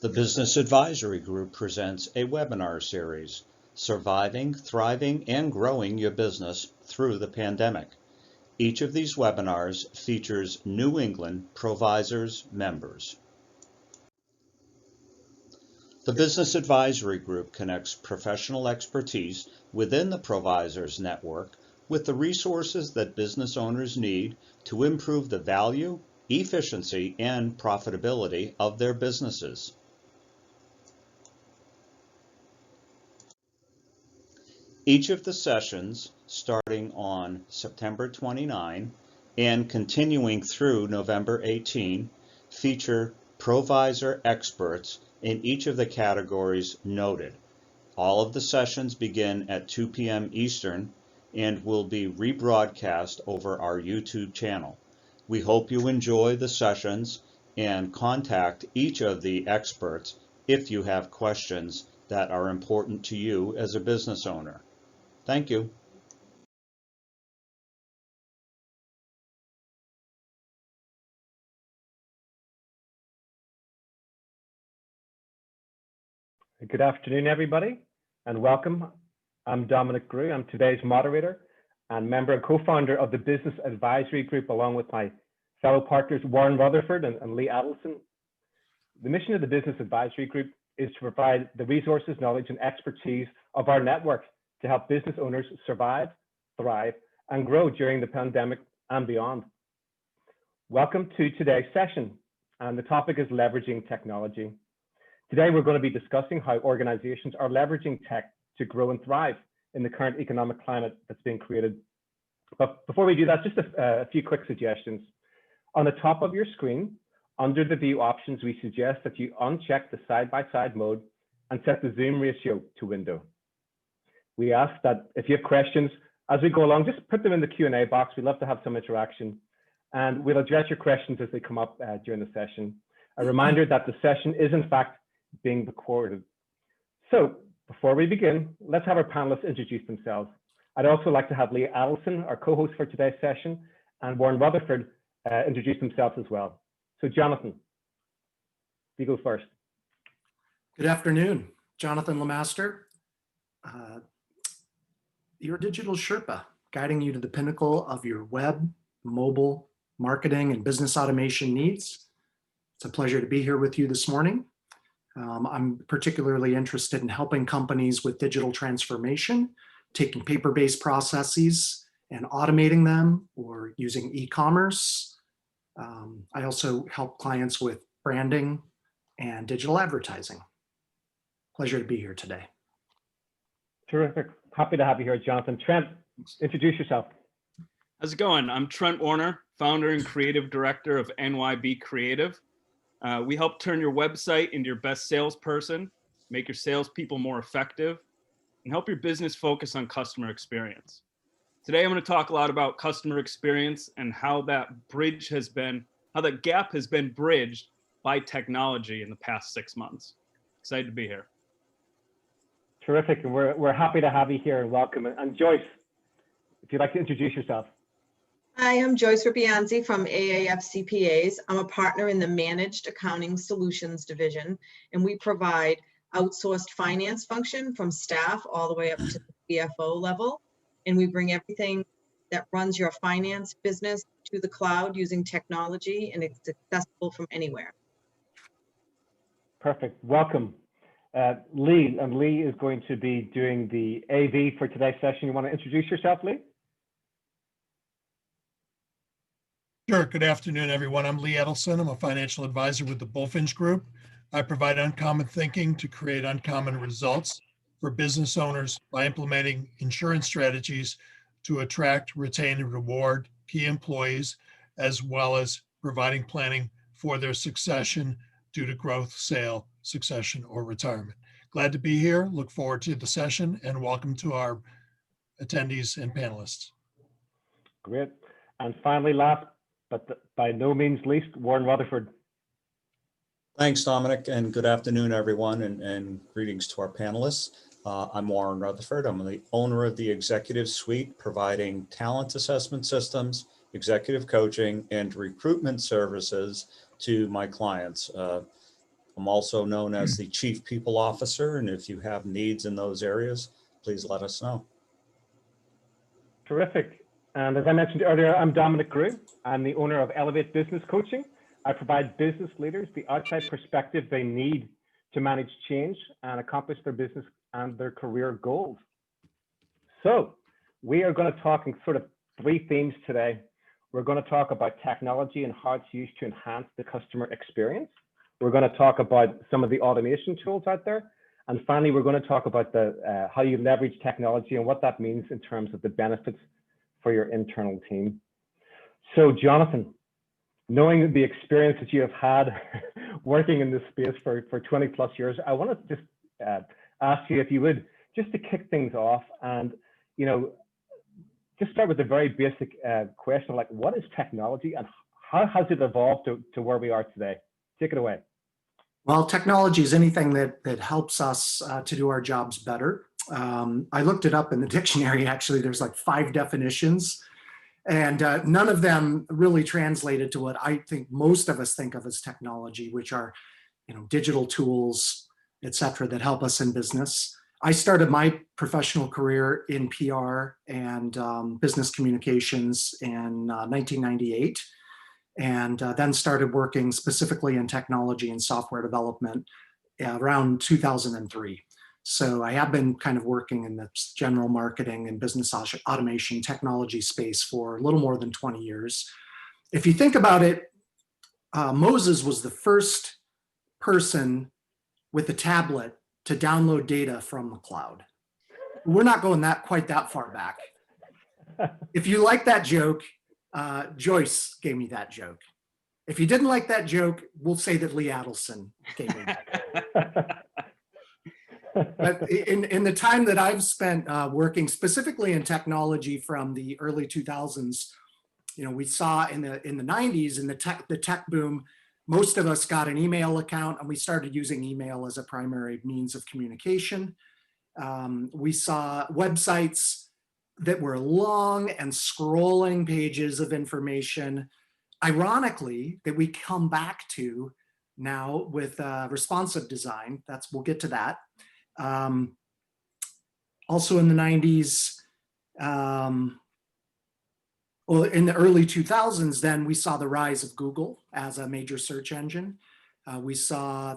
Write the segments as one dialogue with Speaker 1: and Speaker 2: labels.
Speaker 1: The Business Advisory Group presents a webinar series, Surviving, Thriving, and Growing Your Business Through the Pandemic. Each of these webinars features New England Provisors members. The Business Advisory Group connects professional expertise within the Provisors Network with the resources that business owners need to improve the value, efficiency, and profitability of their businesses. Each of the sessions, starting on September 29 and continuing through November 18, feature provisor experts in each of the categories noted. All of the sessions begin at 2 p.m. Eastern and will be rebroadcast over our YouTube channel. We hope you enjoy the sessions and contact each of the experts if you have questions that are important to you as a business owner. Thank you.
Speaker 2: Good afternoon, everybody, and welcome. I'm Dominic Grew. I'm today's moderator and member and co-founder of the Business Advisory Group, along with my fellow partners, Warren Rutherford and Lee Adelson. The mission of the Business Advisory Group is to provide the resources, knowledge, and expertise of our network to help business owners survive, thrive, and grow during the pandemic and beyond. Welcome to today's session, and the topic is leveraging technology. Today, we're going to be discussing how organizations are leveraging tech to grow and thrive in the current economic climate that's being created. But before we do that, just a few quick suggestions. On the top of your screen, under the view options, we suggest that you uncheck the side-by-side mode and set the zoom ratio to window. We ask that if you have questions as we go along, just put them in the Q&A box. We'd love to have some interaction, and we'll address your questions as they come up during the session. A reminder that the session is in fact being recorded. So before we begin, let's have our panelists introduce themselves. I'd also like to have Lee Adelson, our co-host for today's session, and Warren Rutherford introduce themselves as well. So Jonathan, you go first.
Speaker 3: Good afternoon, Jonathan LaMaster. Your digital Sherpa, guiding you to the pinnacle of your web, mobile, marketing, and business automation needs. It's a pleasure to be here with you this morning. I'm particularly interested in helping companies with digital transformation, taking paper-based processes and automating them, or using e-commerce. I also help clients with branding and digital advertising. Pleasure to be here today.
Speaker 2: Terrific. Happy to have you here, Jonathan. Trent, introduce yourself.
Speaker 4: How's it going? I'm Trent Warner, founder and creative director of NYB Creative. We help turn your website into your best salesperson, make your salespeople more effective, and help your business focus on customer experience. Today, I'm going to talk a lot about customer experience and how that gap has been bridged by technology in the past 6 months. Excited to be here.
Speaker 2: Terrific. And we're happy to have you here and welcome. And Joyce, if you'd like to introduce yourself.
Speaker 5: Hi, I'm Joyce Ripianzi from AAF CPAs. I'm a partner in the Managed Accounting Solutions Division, and we provide outsourced finance function from staff all the way up to the CFO level. And we bring everything that runs your finance business to the cloud using technology, and it's accessible from anywhere.
Speaker 2: Perfect. Welcome. Lee, and Lee is going to be doing the AV for today's session. You want to introduce yourself, Lee?
Speaker 6: Sure. Good afternoon, everyone. I'm Lee Adelson. I'm a financial advisor with the Bullfinch Group. I provide uncommon thinking to create uncommon results for business owners by implementing insurance strategies to attract, retain, and reward key employees, as well as providing planning for their succession due to growth, sale, succession, or retirement. Glad to be here. Look forward to the session, and welcome to our attendees and panelists.
Speaker 2: Great. And finally, last but by no means least, Warren Rutherford.
Speaker 1: Thanks, Dominic, and good afternoon, everyone, and greetings to our panelists. I'm Warren Rutherford. I'm the owner of the Executive Suite, providing talent assessment systems, executive coaching, and recruitment services to my clients. I'm also known as the Chief People Officer, and if you have needs in those areas, please let us know.
Speaker 2: Terrific. And as I mentioned earlier, I'm Dominic Grew. I'm the owner of Elevate Business Coaching. I provide business leaders the outside perspective they need to manage change and accomplish their business and their career goals. So we are going to talk in sort of three themes today. We're going to talk about technology and how it's used to enhance the customer experience. We're going to talk about some of the automation tools out there. And finally, we're going to talk about how you leverage technology and what that means in terms of the benefits for your internal team. So Jonathan, knowing the experience that you have had working in this space for 20 plus years, I want to just ask you if you would, just to kick things off and, just start with the very basic question, like what is technology and how has it evolved to where we are today? Take it away.
Speaker 3: Well, technology is anything that helps us to do our jobs better. I looked it up in the dictionary, actually. There's like 5 definitions, and none of them really translated to what I think most of us think of as technology, which are, digital tools, et cetera, that help us in business. I started my professional career in PR and business communications in 1998. And then started working specifically in technology and software development around 2003. So I have been kind of working in the general marketing and business automation technology space for a little more than 20 years. If you think about it, Moses was the first person with a tablet to download data from the cloud. We're not going quite that far back. If you like that joke, Joyce gave me that joke. If you didn't like that joke, we'll say that Lee Adelson gave me that. But in the time that I've spent working specifically in technology from the early 2000s, we saw in the 90s in the tech boom, most of us got an email account and we started using email as a primary means of communication. We saw websites that were long and scrolling pages of information, ironically, that we come back to now with responsive design. We'll get to that. Also in the 90s, well, in the early 2000s, then we saw the rise of Google as a major search engine. We saw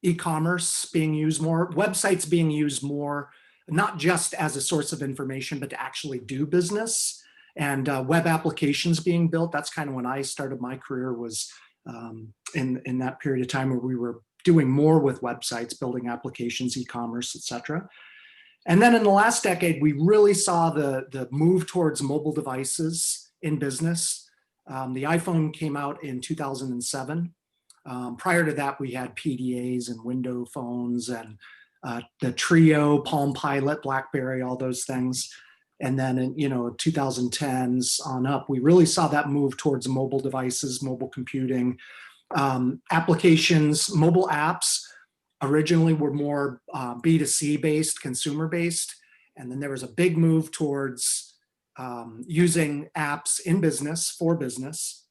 Speaker 3: e-commerce being used more, websites being used more, not just as a source of information, but to actually do business, and web applications being built. That's kind of when I started my career, was in that period of time where we were doing more with websites, building applications, e-commerce, et cetera. And then in the last decade, we really saw the move towards mobile devices in business. The iPhone came out in 2007. Prior to that, we had PDAs and window phones and the Trio, Palm Pilot, BlackBerry, all those things. And then in 2010s on up, we really saw that move towards mobile devices, mobile computing, applications. Mobile apps originally were more B2C based, consumer based. And then there was a big move towards using apps in business for business.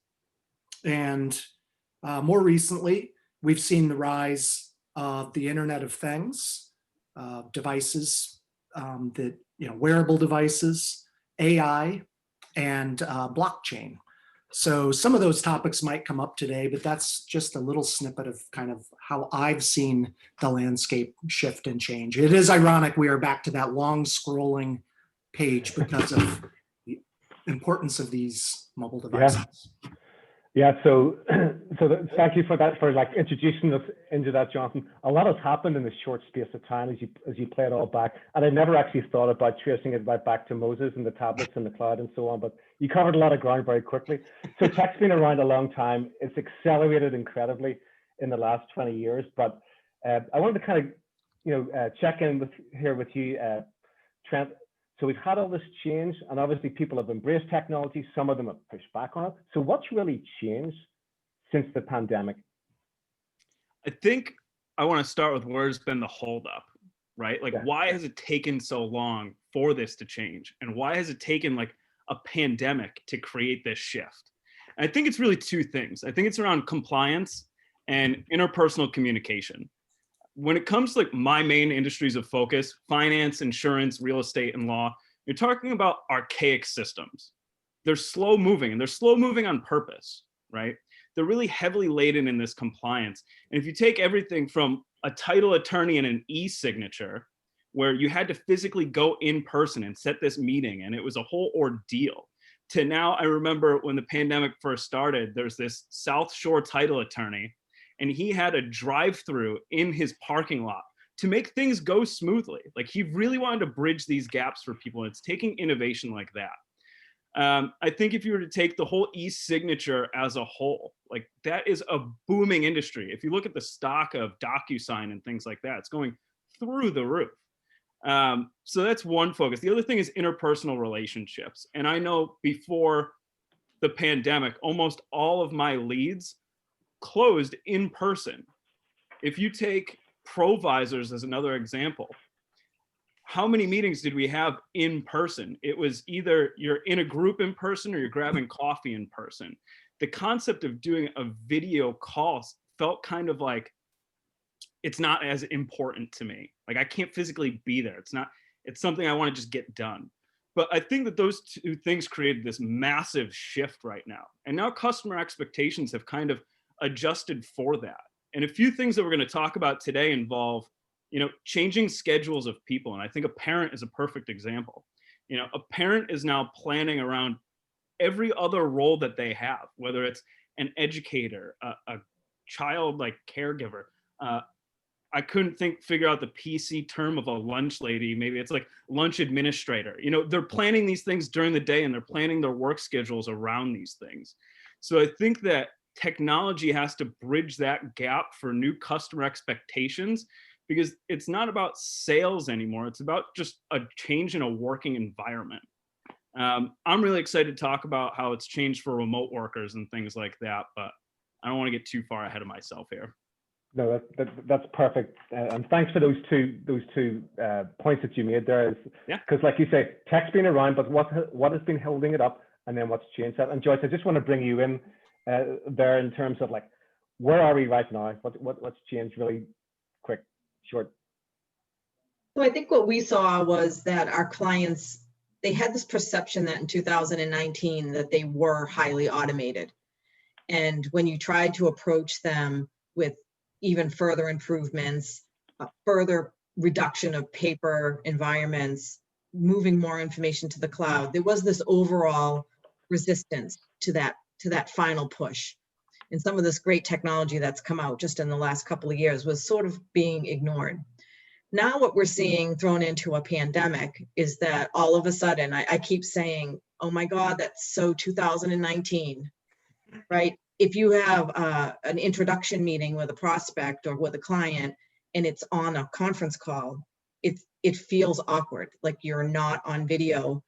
Speaker 3: And more recently, we've seen the rise of the Internet of Things, devices that, wearable devices, AI, and blockchain. So some of those topics might come up today, but that's just a little snippet of kind of how I've seen the landscape shift and change. It is ironic we are back to that long scrolling page because of the importance of these mobile devices.
Speaker 2: Yeah, so thank you for that, for like introducing us into that, Jonathan. A lot has happened in a short space of time as you play it all back. And I never actually thought about tracing it right back to Moses and the tablets and the cloud and so on, but you covered a lot of ground very quickly. So tech's been around a long time. It's accelerated incredibly in the last 20 years. But I wanted to kind of, check in with you, Trent. So we've had all this change, and obviously people have embraced technology. Some of them have pushed back on it. So what's really changed since the pandemic?
Speaker 4: I think I want to start with where's been the holdup, right? Like, why has it taken so long for this to change? And why has it taken like a pandemic to create this shift? And I think it's really two things. I think it's around compliance and interpersonal communication. When it comes to like my main industries of focus, finance, insurance, real estate, and law, you're talking about archaic systems. They're slow moving, and they're slow moving on purpose, right? They're really heavily laden in this compliance. And if you take everything from a title attorney and an e-signature, where you had to physically go in person and set this meeting, and it was a whole ordeal, to now, I remember when the pandemic first started, there's this South Shore title attorney, and he had a drive-through in his parking lot to make things go smoothly. Like, he really wanted to bridge these gaps for people, and it's taking innovation like that. I think if you were to take the whole e-signature as a whole, like, that is a booming industry. If you look at the stock of DocuSign and things like that, it's going through the roof. So that's one focus. The other thing is interpersonal relationships. And I know before the pandemic, almost all of my leads closed in person. If you take Provisors as another example, how many meetings did we have in person? It was either you're in a group in person or you're grabbing coffee in person. The concept of doing a video call felt kind of like, it's not as important to me. Like, I can't physically be there. It's something I want to just get done. But I think that those two things created this massive shift right now. And now customer expectations have kind of adjusted for that. And a few things that we're going to talk about today involve, changing schedules of people. And I think a parent is a perfect example. A parent is now planning around every other role that they have, whether it's an educator, a child like caregiver. I couldn't figure out the PC term of a lunch lady. Maybe it's like lunch administrator. They're planning these things during the day, and they're planning their work schedules around these things. So I think that technology has to bridge that gap for new customer expectations, because it's not about sales anymore. It's about just a change in a working environment. I'm really excited to talk about how it's changed for remote workers and things like that, but I don't want to get too far ahead of myself here.
Speaker 2: No, that's perfect, and thanks for those two points that you made there. Because, like you say, tech's been around, but what has been holding it up, and then what's changed that? And Joyce, I just want to bring you in there in terms of, like, where are we right now? What's changed really quick, short?
Speaker 5: So I think what we saw was that our clients, they had this perception that in 2019 that they were highly automated, and when you tried to approach them with even further improvements, further reduction of paper environments, moving more information to the cloud, there was this overall resistance to that final push. And some of this great technology that's come out just in the last couple of years was sort of being ignored. Now what we're seeing thrown into a pandemic is that all of a sudden, I keep saying, oh my God, that's so 2019, right? If you have an introduction meeting with a prospect or with a client, and it's on a conference call, it feels awkward, like you're not on video.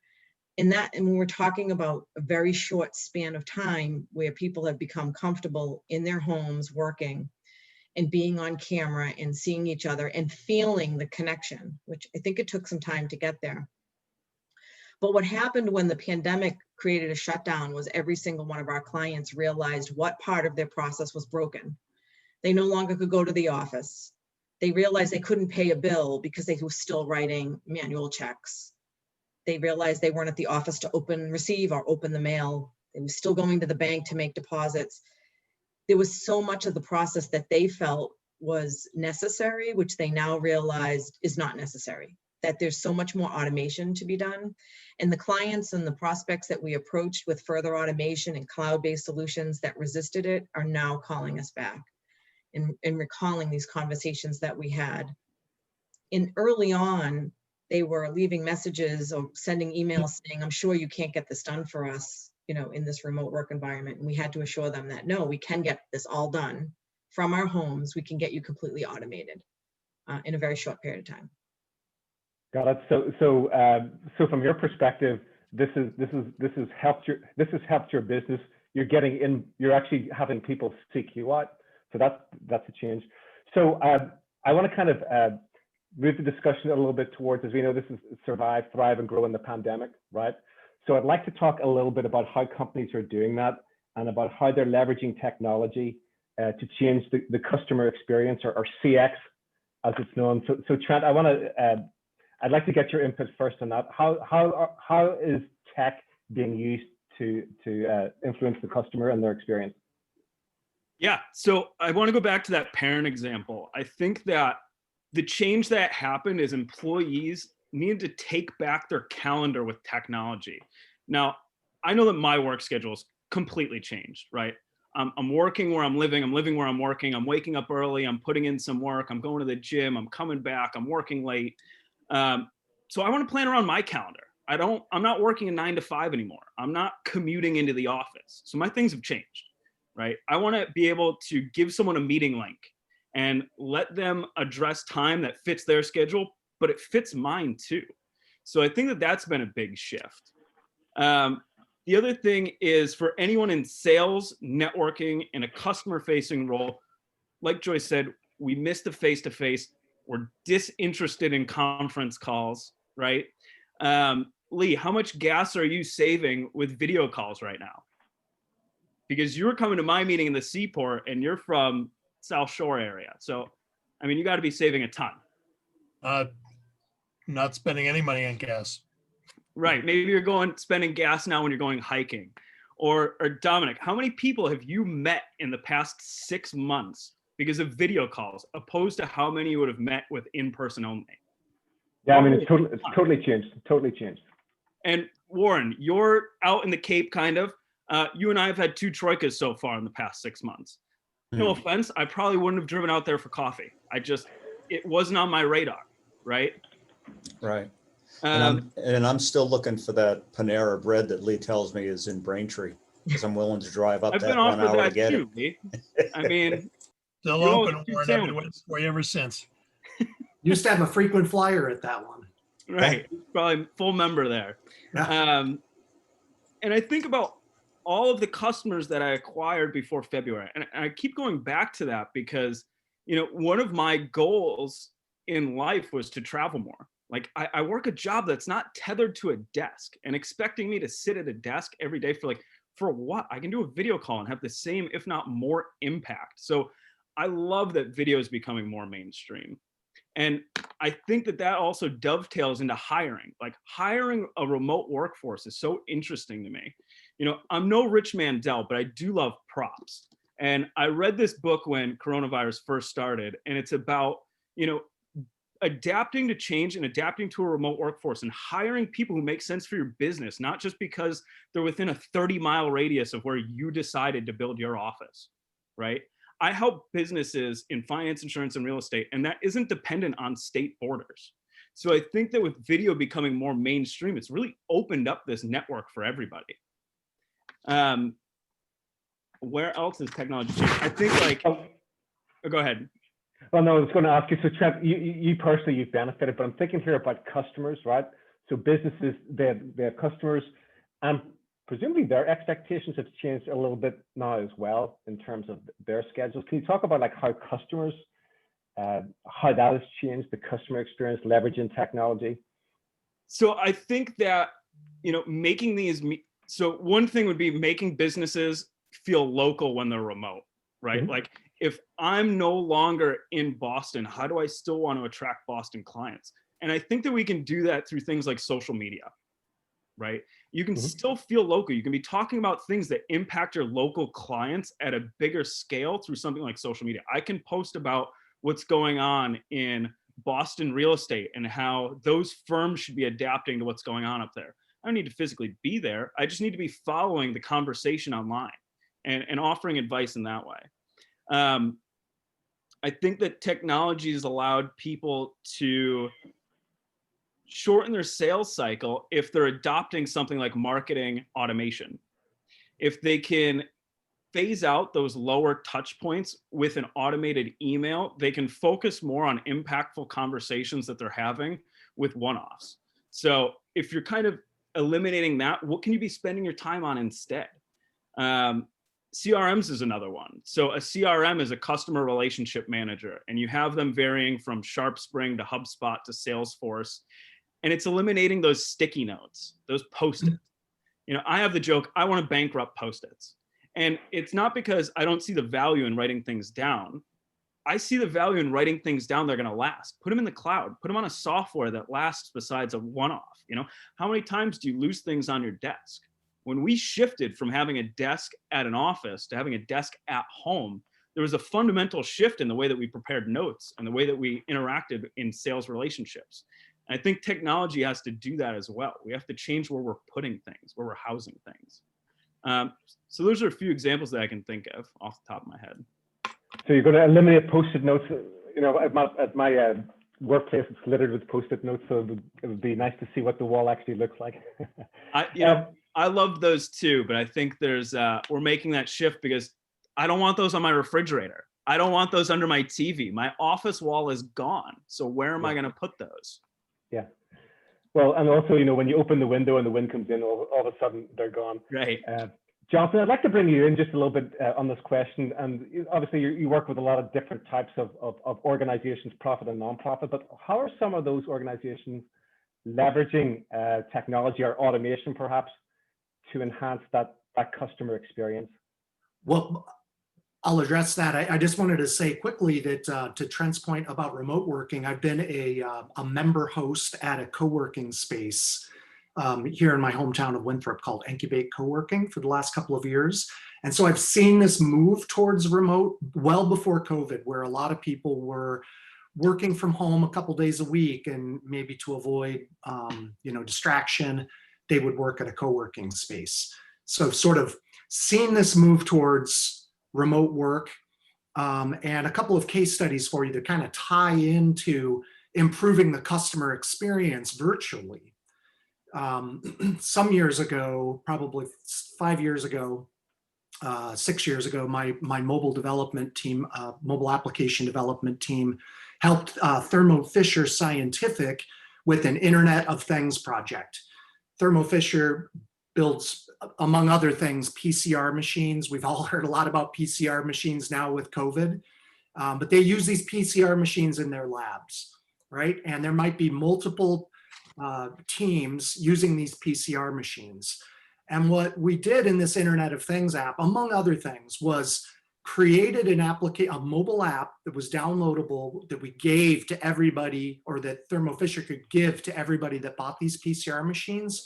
Speaker 5: And when we're talking about a very short span of time where people have become comfortable in their homes working and being on camera and seeing each other and feeling the connection, which I think it took some time to get there. But what happened when the pandemic created a shutdown was every single one of our clients realized what part of their process was broken. They no longer could go to the office. They realized they couldn't pay a bill because they were still writing manual checks. They realized they weren't at the office to receive or open the mail. They were still going to the bank to make deposits. There was so much of the process that they felt was necessary, which they now realized is not necessary, that there's so much more automation to be done. And the clients and the prospects that we approached with further automation and cloud-based solutions that resisted it are now calling us back and recalling these conversations that we had. And early on, they were leaving messages or sending emails saying, I'm sure you can't get this done for us, in this remote work environment. And we had to assure them that, no, we can get this all done from our homes. We can get you completely automated in a very short period of time.
Speaker 2: Got it. So from your perspective, this has helped your business. You're actually having people seek you out. So that's a change. So I want to kind of move the discussion a little bit towards, as we know, this is survive, thrive, and grow in the pandemic, right? So I'd like to talk a little bit about how companies are doing that and about how they're leveraging technology to change the customer experience, or CX as it's known. So Trent, I'd like to get your input first on that. How is tech being used to influence the customer and their experience?
Speaker 4: Yeah, so I want to go back to that parent example. I think that the change that happened is employees needed to take back their calendar with technology. Now, I know that my work schedule is completely changed, right? I'm working where I'm living where I'm working, I'm waking up early, I'm putting in some work, I'm going to the gym, I'm coming back, I'm working late. So I want to plan around my calendar. I'm not working a 9 to 5 anymore. I'm not commuting into the office. So my things have changed, right? I want to be able to give someone a meeting link and let them address time that fits their schedule, but it fits mine too. So I think that that's been a big shift. The other thing is, for anyone in sales, networking, in a customer-facing role, like Joyce said, we miss the face-to-face. We're disinterested in conference calls, right? Lee, how much gas are you saving with video calls right now? Because you were coming to my meeting in the Seaport and you're from South Shore area. So, I mean, you got to be saving a ton.
Speaker 6: Not spending any money on gas.
Speaker 4: Right. Maybe you're spending gas now when you're going hiking. Or Dominic, how many people have you met in the past 6 months because of video calls, opposed to how many you would have met with in-person only?
Speaker 2: Yeah, I mean, it's totally changed. Totally changed.
Speaker 4: And Warren, you're out in the Cape, kind of. You and I have had 2 troikas so far in the past 6 months. No offense, I probably wouldn't have driven out there for coffee. It wasn't on my radar, right?
Speaker 1: Right. And I'm still looking for that Panera bread that Lee tells me is in Braintree, because I'm willing to drive up that 1 hour to get it.
Speaker 4: Lee. I mean,
Speaker 6: Still open, Warren. I've been waiting for you ever since.
Speaker 3: Used to have a frequent flyer at that one.
Speaker 4: Right. Probably full member there.
Speaker 3: Yeah.
Speaker 4: And I think about all of the customers that I acquired before February. And I keep going back to that because, one of my goals in life was to travel more. Like, I work a job that's not tethered to a desk, and expecting me to sit at a desk every day for what? I can do a video call and have the same, if not more, impact. So I love that video is becoming more mainstream. And I think that also dovetails into hiring. Like, hiring a remote workforce is so interesting to me. I'm no Rich Mandel, but I do love props. And I read this book when coronavirus first started, and it's about, adapting to change and adapting to a remote workforce and hiring people who make sense for your business, not just because they're within a 30-mile radius of where you decided to build your office, right? I help businesses in finance, insurance, and real estate, and that isn't dependent on state borders. So I think that with video becoming more mainstream, it's really opened up this network for everybody. Where else is technology changing? I think go ahead.
Speaker 2: Well, no, I was going to ask you, so Trent, you personally, you've benefited, but I'm thinking here about customers, right? So businesses, they have customers, and presumably their expectations have changed a little bit now as well in terms of their schedules. Can you talk about how customers, how that has changed the customer experience, leveraging technology?
Speaker 4: So I think that, so one thing would be making businesses feel local when they're remote, right? Mm-hmm. Like, if I'm no longer in Boston, how do I still want to attract Boston clients? And I think that we can do that through things like social media, right? You can still feel local. You can be talking about things that impact your local clients at a bigger scale through something like social media. I can post about what's going on in Boston real estate and how those firms should be adapting to what's going on up there. I don't need to physically be there. I just need to be following the conversation online and offering advice in that way. I think that technology has allowed people to shorten their sales cycle if they're adopting something like marketing automation. If they can phase out those lower touch points with an automated email, they can focus more on impactful conversations that they're having with one-offs. So if you're kind of eliminating that, what can you be spending your time on instead? CRMs is another one. So a CRM is a customer relationship manager, and you have them varying from SharpSpring to HubSpot to Salesforce. And it's eliminating those sticky notes, those Post-its. I have the joke, I want to bankrupt Post-its. And it's not because I don't see the value in writing things down. I see the value in writing things down that are going to last. Put them in the cloud, put them on a software that lasts besides a one-off. How many times do you lose things on your desk? When we shifted from having a desk at an office to having a desk at home, there was a fundamental shift in the way that we prepared notes and the way that we interacted in sales relationships. And I think technology has to do that as well. We have to change where we're putting things, where we're housing things. So those are a few examples that I can think of off the top of my head.
Speaker 2: So you're going to eliminate post-it notes. At my workplace, it's littered with post-it notes, so it would be nice to see what the wall actually looks like.
Speaker 4: I love those too, but I think we're making that shift because I don't want those on my refrigerator. I don't want those under my TV. My office wall is gone. So where am I going to put those?
Speaker 2: Yeah. Well, and also, when you open the window and the wind comes in, all of a sudden they're gone.
Speaker 4: Right.
Speaker 2: Jonathan, I'd like to bring you in just a little bit on this question. And obviously, you work with a lot of different types of organizations, profit and nonprofit. But how are some of those organizations leveraging technology or automation, perhaps, to enhance that customer experience?
Speaker 3: Well, I'll address that. I just wanted to say quickly that to Trent's point about remote working, I've been a member host at a co-working space here in my hometown of Winthrop called Incubate Co-working for the last couple of years. And so I've seen this move towards remote well before COVID, where a lot of people were working from home a couple days a week, and maybe to avoid distraction, they would work at a co-working space. So sort of seen this move towards remote work, and a couple of case studies for you to kind of tie into improving the customer experience virtually. Some years ago, probably 5 years ago, 6 years ago, my mobile development team, mobile application development team, helped Thermo Fisher Scientific with an Internet of Things project. Thermo Fisher builds, among other things, PCR machines. We've all heard a lot about PCR machines now with COVID, but they use these PCR machines in their labs, right? And there might be multiple teams using these PCR machines. And what we did in this Internet of Things app, among other things, was created a mobile app that was downloadable that we gave to everybody, or that Thermo Fisher could give to everybody that bought these PCR machines,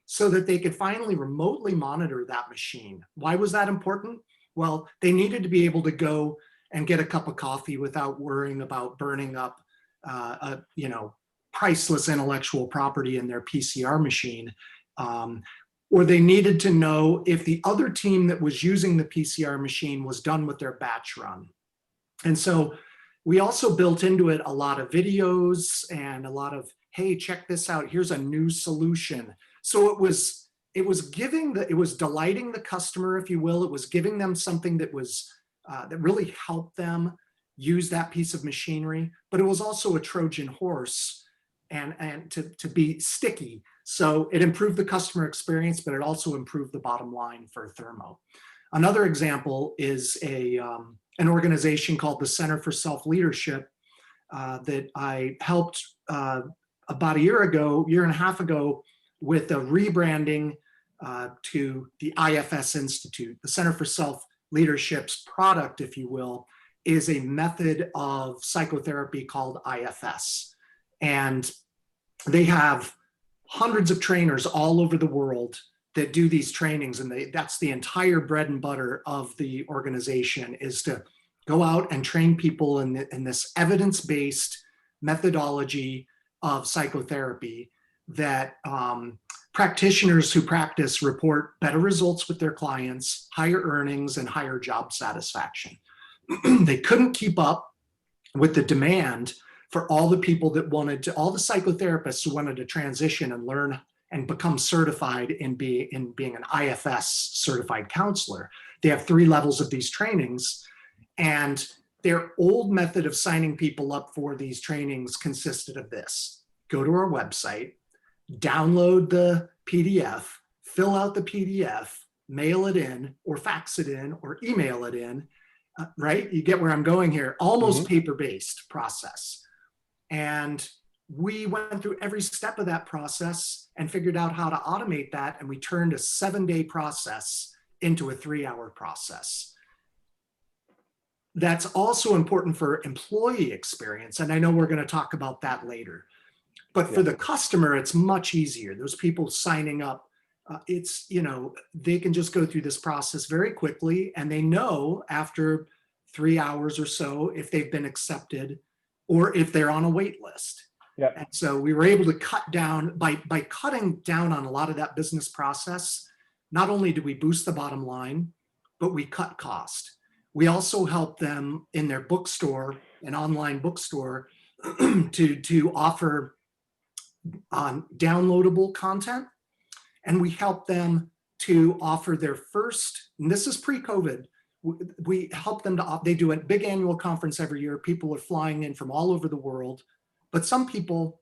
Speaker 3: so that they could finally remotely monitor that machine. Why was that important? Well, they needed to be able to go and get a cup of coffee without worrying about burning up priceless intellectual property in their PCR machine. Or they needed to know if the other team that was using the PCR machine was done with their batch run. And so we also built into it a lot of videos and a lot of, hey, check this out, here's a new solution. So it was delighting the customer, if you will. It was giving them something that was that really helped them use that piece of machinery, but it was also a Trojan horse and to be sticky. So it improved the customer experience, but it also improved the bottom line for Thermo. Another example is an organization called the Center for Self-Leadership that I helped about a year and a half ago, with a rebranding to the IFS Institute. The Center for Self-Leadership's product, if you will, is a method of psychotherapy called IFS. And they have hundreds of trainers all over the world that do these trainings. And that's the entire bread and butter of the organization, is to go out and train people in this evidence-based methodology of psychotherapy that practitioners who practice report better results with their clients, higher earnings, and higher job satisfaction. They couldn't keep up with the demand for all the people that all the psychotherapists who wanted to transition and learn and become certified in being an IFS certified counselor. They have 3 levels of these trainings, and their old method of signing people up for these trainings consisted of this: go to our website, download the PDF, fill out the PDF, mail it in, or fax it in, or email it in, right? You get where I'm going here. Almost paper-based process. And we went through every step of that process and figured out how to automate that. And we turned a 7-day process into a 3-hour process. That's also important for employee experience. And I know we're going to talk about that later. But for the customer, it's much easier. Those people signing up, it's, you know, they can just go through this process very quickly, and they know after 3 hours or so if they've been accepted or if they're on a wait list.
Speaker 2: Yeah.
Speaker 3: And so we were able to cut down by cutting down on a lot of that business process. Not only do we boost the bottom line, but we cut cost. We also help them in their bookstore, an online bookstore, to offer downloadable content. And we help them to offer their first, and this is pre-COVID, we help them to, they do a big annual conference every year. People are flying in from all over the world. But some people,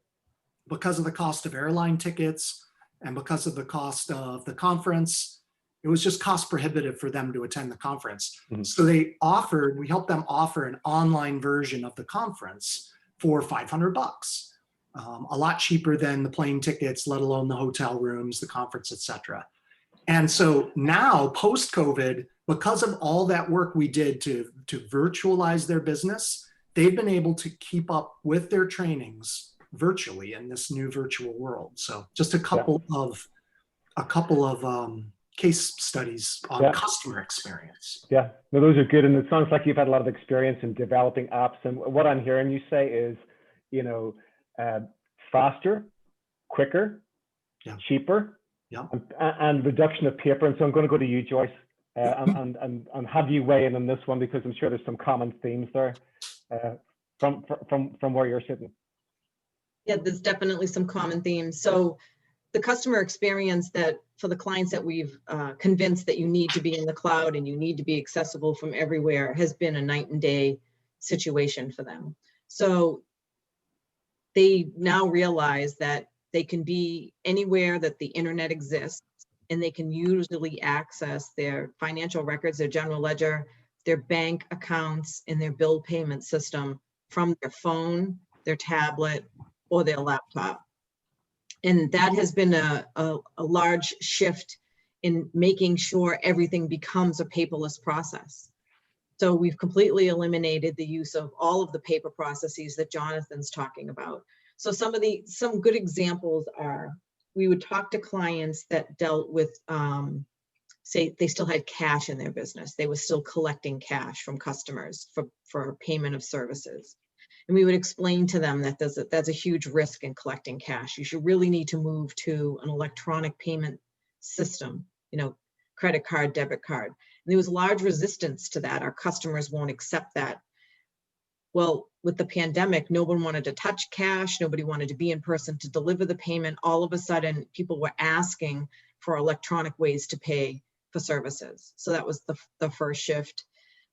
Speaker 3: because of the cost of airline tickets and because of the cost of the conference, it was just cost prohibitive for them to attend the conference. Mm-hmm. So we helped them offer an online version of the conference for $500, a lot cheaper than the plane tickets, let alone the hotel rooms, the conference, etc. And so now post-COVID, because of all that work we did to virtualize their business, they've been able to keep up with their trainings virtually in this new virtual world. So just a couple of case studies on customer experience.
Speaker 2: Yeah, no, those are good. And it sounds like you've had a lot of experience in developing apps. And what I'm hearing you say is, you know, faster, quicker, cheaper, and reduction of paper. And so I'm going to go to you, Joyce, and have you weigh in on this one, because I'm sure there's some common themes there from where you're sitting.
Speaker 5: Yeah, there's definitely some common themes. So the customer experience that for the clients that we've convinced that you need to be in the cloud and you need to be accessible from everywhere has been a night and day situation for them. So they now realize that they can be anywhere that the internet exists, and they can usually access their financial records, their general ledger, their bank accounts, and their bill payment system from their phone, their tablet, or their laptop. And that has been a large shift in making sure everything becomes a paperless process. So we've completely eliminated the use of all of the paper processes that Jonathan's talking about. So some good examples are, we would talk to clients that dealt with, say they still had cash in their business. They were still collecting cash from customers for payment of services. And we would explain to them that that's a huge risk in collecting cash. You should really need to move to an electronic payment system, you know, credit card, debit card. And there was large resistance to that. Our customers won't accept that. Well, with the pandemic, no one wanted to touch cash. Nobody wanted to be in person to deliver the payment. All of a sudden, people were asking for electronic ways to pay for services. So that was the first shift.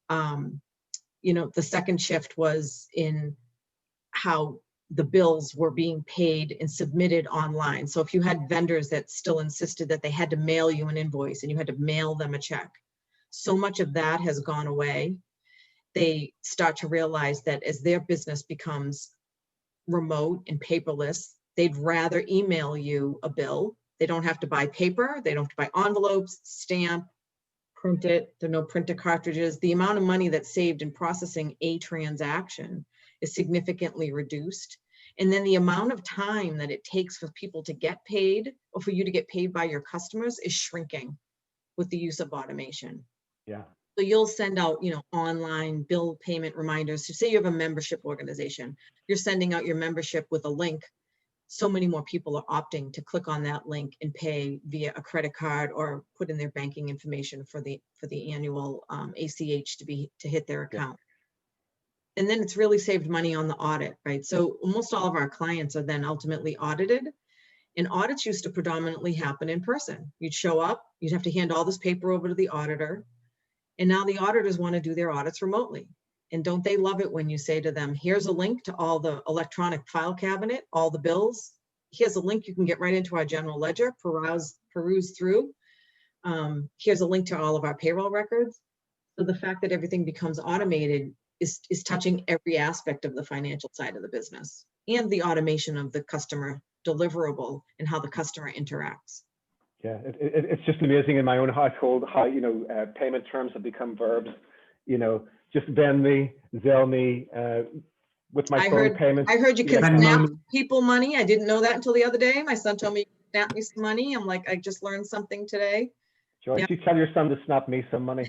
Speaker 5: You know, the second shift was in how the bills were being paid and submitted online. So if you had vendors that still insisted that they had to mail you an invoice and you had to mail them a check, so much of that has gone away. They start to realize that as their business becomes remote and paperless, they'd rather email you a bill. They don't have to buy paper. They don't have to buy envelopes, stamp, print it. There are no printer cartridges. The amount of money that's saved in processing a transaction is significantly reduced. And then the amount of time that it takes for people to get paid or for you to get paid by your customers is shrinking with the use of automation.
Speaker 2: Yeah.
Speaker 5: So you'll send out, you know, online bill payment reminders. So say you have a membership organization, you're sending out your membership with a link. So many more people are opting to click on that link and pay via a credit card or put in their banking information for the annual ACH to hit their account. And then it's really saved money on the audit, right? So almost all of our clients are then ultimately audited. And audits used to predominantly happen in person. You'd show up, you'd have to hand all this paper over to the auditor. And now the auditors want to do their audits remotely. And don't they love it when you say to them, here's a link to all the electronic file cabinet, all the bills. Here's a link you can get right into our general ledger, peruse through. Here's a link to all of our payroll records. So the fact that everything becomes automated is touching every aspect of the financial side of the business and the automation of the customer deliverable and how the customer interacts.
Speaker 2: Yeah, it's just amazing in my own household how, payment terms have become verbs. Just Vend me, Zelle me, with my phone payments.
Speaker 5: I heard you can
Speaker 3: Venmo
Speaker 5: snap
Speaker 3: me.
Speaker 5: people money. I didn't know that until the other day. My son told me, snap me some money. I'm like, I just learned something today.
Speaker 2: Joyce,
Speaker 5: Yeah.
Speaker 2: you tell your son to snap me some money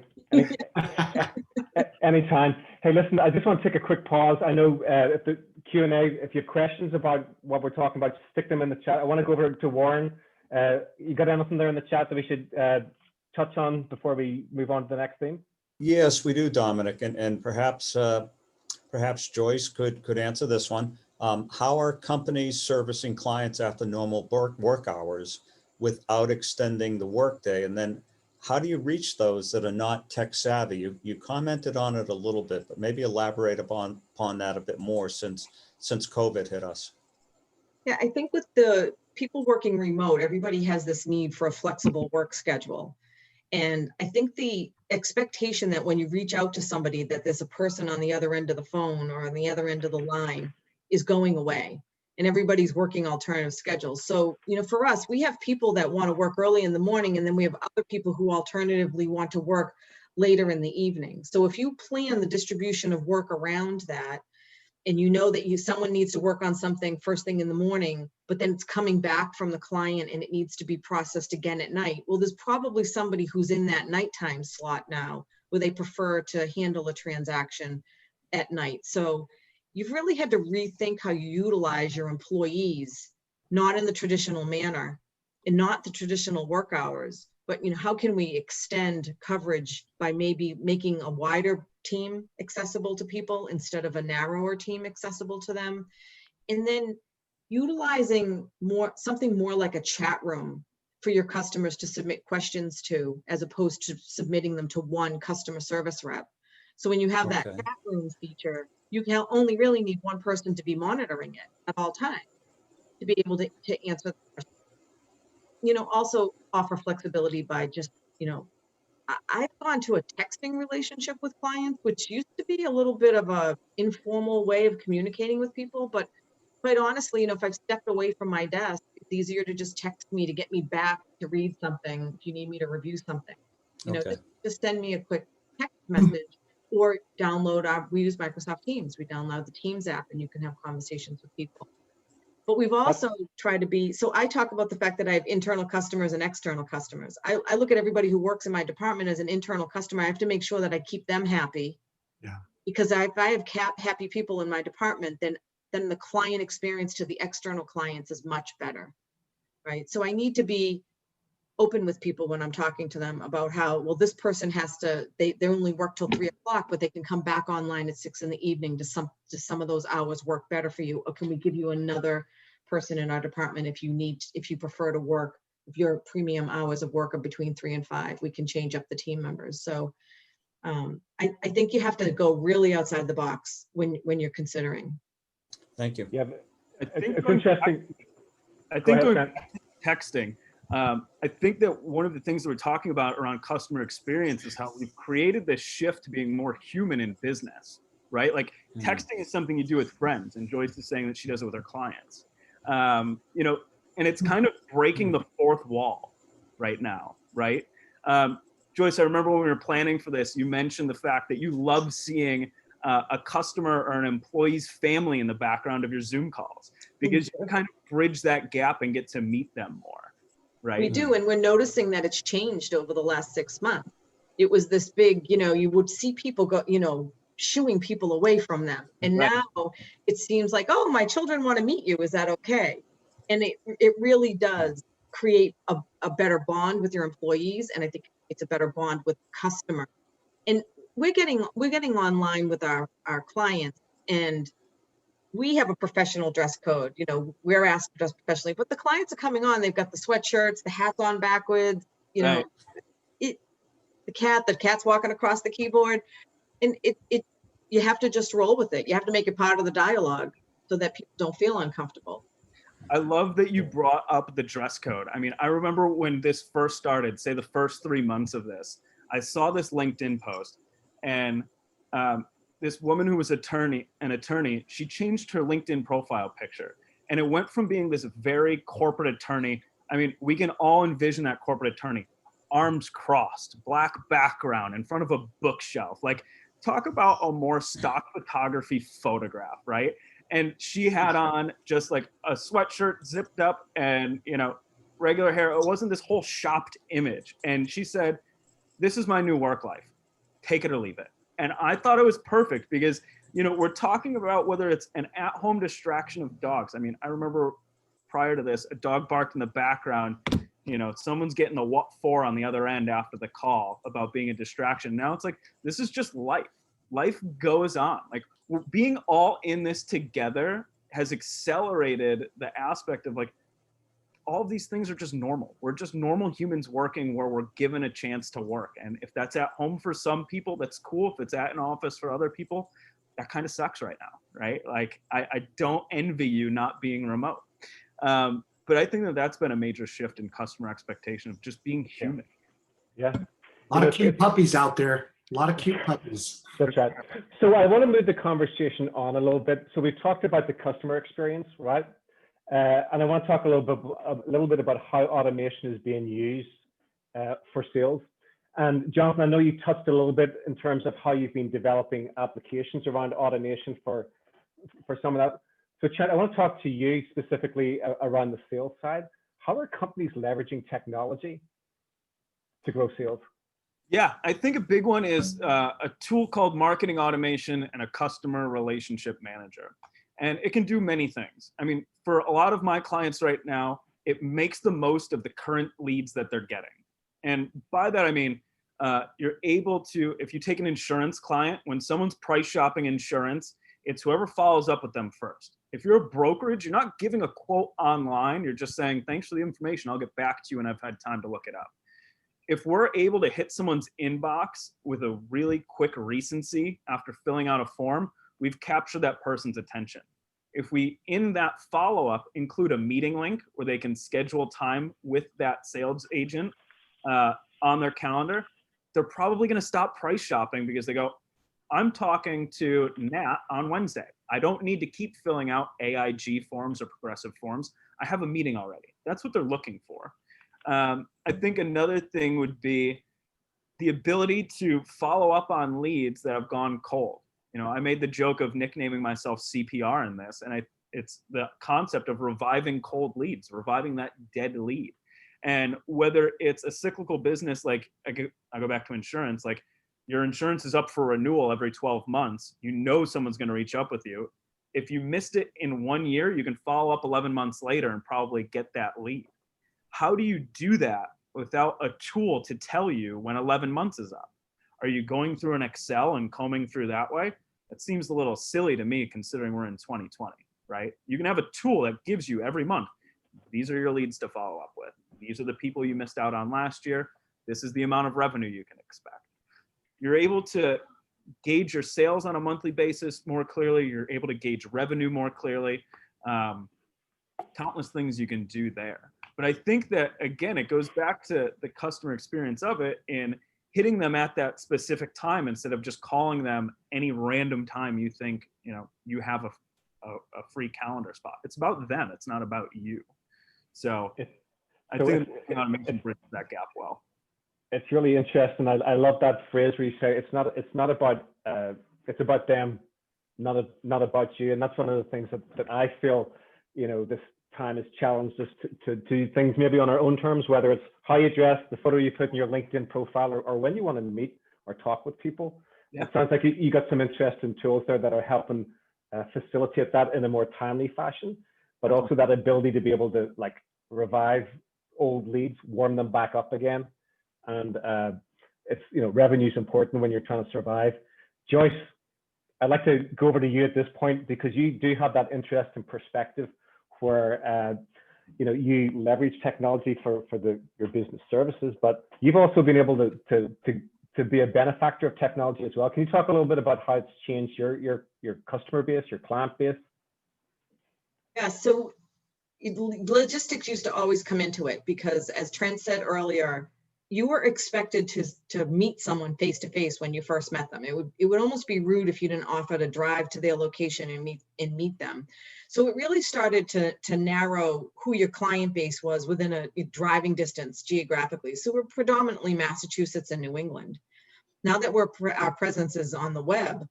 Speaker 2: anytime. Hey, listen, I just want to take a quick pause. I know if the Q&A, if you have questions about what we're talking about, stick them in the chat. I want to go over to Warren. You got anything there in the chat that we should touch on before we move on to the next theme?
Speaker 1: Yes, we do, Dominic, and perhaps perhaps Joyce could answer this one. How are companies servicing clients after normal work hours without extending the workday? And then how do you reach those that are not tech savvy? You commented on it a little bit, but maybe elaborate upon that a bit more since COVID hit us.
Speaker 5: Yeah, I think with the people working remote, everybody has this need for a flexible work schedule. And I think the expectation that when you reach out to somebody that there's a person on the other end of the phone or on the other end of the line is going away, and everybody's working alternative schedules. So, for us, we have people that want to work early in the morning, and then we have other people who alternatively want to work later in the evening. So if you plan the distribution of work around that, and that someone needs to work on something first thing in the morning, but then it's coming back from the client and it needs to be processed again at night. Well, there's probably somebody who's in that nighttime slot now where they prefer to handle a transaction at night. So you've really had to rethink how you utilize your employees, not in the traditional manner and not the traditional work hours, but how can we extend coverage by maybe making a wider team accessible to people instead of a narrower team accessible to them, and then utilizing something more like a chat room for your customers to submit questions to, as opposed to submitting them to one customer service rep. So when you have that chat room feature, you can only really need one person to be monitoring it at all times to be able to answer the question. Also offer flexibility by just, I've gone to a texting relationship with clients, which used to be a little bit of a informal way of communicating with people. But quite honestly, if I've stepped away from my desk, it's easier to just text me to get me back to read something if you need me to review something. Just send me a quick text message or we use Microsoft Teams. We download the Teams app and you can have conversations with people. But we've also tried to be, so I talk about the fact that I have internal customers and external customers. I look at everybody who works in my department as an internal customer. I have to make sure that I keep them happy.
Speaker 3: Yeah.
Speaker 5: Because if I have happy people in my department, then the client experience to the external clients is much better, right? So I need to be open with people when I'm talking to them about how, well, this person has to, they only work till 3 o'clock, but they can come back online at 6 in the evening. Does some of those hours work better for you? Or can we give you another person in our department if you prefer to work, if your premium hours of work are between 3 and 5, we can change up the team members. So I think you have to go really outside the box when you're considering.
Speaker 1: Thank you.
Speaker 2: Yeah,
Speaker 4: It's
Speaker 2: interesting.
Speaker 4: I think
Speaker 2: Go
Speaker 4: going
Speaker 2: ahead,
Speaker 4: back to texting, I think that one of the things that we're talking about around customer experience is how we've created this shift to being more human in business, right? Like texting is something you do with friends, and Joyce is saying that she does it with her clients. And it's kind of breaking the fourth wall right now, right? Joyce, I remember when we were planning for this, you mentioned the fact that you love seeing a customer or an employee's family in the background of your Zoom calls, because you kind of bridge that gap and get to meet them more, right?
Speaker 5: We do, and we're noticing that it's changed over the last 6 months. It was this big, you would see people go, shooing people away from them. And
Speaker 4: Right.
Speaker 5: now it seems like, oh, my children want to meet you. Is that okay? And it really does create a better bond with your employees. And I think it's a better bond with customers. And we're getting online with our clients, and we have a professional dress code. We're asked to dress professionally, but the clients are coming on, they've got the sweatshirts, the hats on backwards,
Speaker 4: Right.
Speaker 5: the cat's walking across the keyboard, and you have to just roll with it. You have to make it part of the dialogue so that people don't feel uncomfortable.
Speaker 4: I love that you brought up the dress code. I mean, I remember when this first started, say the first 3 months of this, I saw this LinkedIn post, and this woman who was an attorney, she changed her LinkedIn profile picture. And it went from being this very corporate attorney, I mean, we can all envision that corporate attorney, arms crossed, black background in front of a bookshelf. Like, talk about a more stock photography photograph, right? And she had on just like a sweatshirt zipped up and, you know, regular hair. It wasn't this whole shopped image. And she said, this is my new work life. Take it or leave it. And I thought it was perfect because, you know, we're talking about whether it's an at-home distraction of dogs. I mean, I remember prior to this, a dog barked in the background. You know, someone's getting the what for on the other end after the call about being a distraction. Now it's like, this is just life. Life goes on. Like, being all in this together has accelerated the aspect of like, all of these things are just normal. We're just normal humans working where we're given a chance to work. And if that's at home for some people, that's cool. If it's at an office for other people, that kind of sucks right now, right? Like, I don't envy you not being remote. But I think that that's been a major shift in customer expectation of just being human.
Speaker 2: Yeah.
Speaker 3: A lot of cute puppies out there. A lot of cute puppies.
Speaker 2: That's right. So I want to move the conversation on a little bit. So we've talked about the customer experience, right? And I want to talk a little bit about how automation is being used for sales. And Jonathan, I know you touched a little bit in terms of how you've been developing applications around automation for some of that. So Trent, I want to talk to you specifically around the sales side. How are companies leveraging technology to grow sales?
Speaker 4: Yeah, I think a big one is a tool called marketing automation and a customer relationship manager. And it can do many things. I mean, for a lot of my clients right now, it makes the most of the current leads that they're getting. And by that, I mean, you're able to, if you take an insurance client, when someone's price shopping insurance, it's whoever follows up with them first. If you're a brokerage, you're not giving a quote online. You're just saying, thanks for the information. I'll get back to you when I've had time to look it up. If we're able to hit someone's inbox with a really quick recency after filling out a form, we've captured that person's attention. If we, in that follow-up, include a meeting link where they can schedule time with that sales agent on their calendar, they're probably going to stop price shopping because they go, I'm talking to Nat on Wednesday. I don't need to keep filling out AIG forms or progressive forms. I have a meeting already. That's what they're looking for. I think another thing would be the ability to follow up on leads that have gone cold. You know, I made the joke of nicknaming myself CPR in this, and it's the concept of reviving cold leads, reviving that dead lead. And whether it's a cyclical business, like I go back to insurance, like your insurance is up for renewal every 12 months, you know someone's going to reach up with you. If you missed it in 1 year, you can follow up 11 months later and probably get that lead. How do you do that without a tool to tell you when 11 months is up? Are you going through an Excel and combing through that way? That seems a little silly to me considering we're in 2020, right? You can have a tool that gives you every month, these are your leads to follow up with. These are the people you missed out on last year. This is the amount of revenue you can expect. You're able to gauge your sales on a monthly basis more clearly. You're able to gauge revenue more clearly. Countless things you can do there. But I think that, again, it goes back to the customer experience of it in hitting them at that specific time instead of just calling them any random time you think, you know, you have a free calendar spot. It's about them. It's not about you. So I think automation bridges that gap well.
Speaker 2: It's really interesting. I love that phrase where you say it's not about it's about them, not about you. And that's one of the things that I feel, you know, this time has challenged us to do things maybe on our own terms, whether it's how you dress, the photo you put in your LinkedIn profile, or when you want to meet or talk with people. Yeah. It sounds like you got some interesting tools there that are helping facilitate that in a more timely fashion, but also that ability to be able to like revive old leads, warm them back up again. And it's, you know, revenue is important when you're trying to survive. Joyce, I'd like to go over to you at this point because you do have that interesting perspective where you know, you leverage technology for your business services, but you've also been able to be a benefactor of technology as well. Can you talk a little bit about how it's changed your customer base, your client base?
Speaker 5: Yeah, so logistics used to always come into it because, as Trent said earlier, you were expected to meet someone face to face when you first met them. It would almost be rude if you didn't offer to drive to their location and meet them. So it really started to narrow who your client base was within a driving distance geographically. So we're predominantly Massachusetts and New England. Now that our presence is on the web,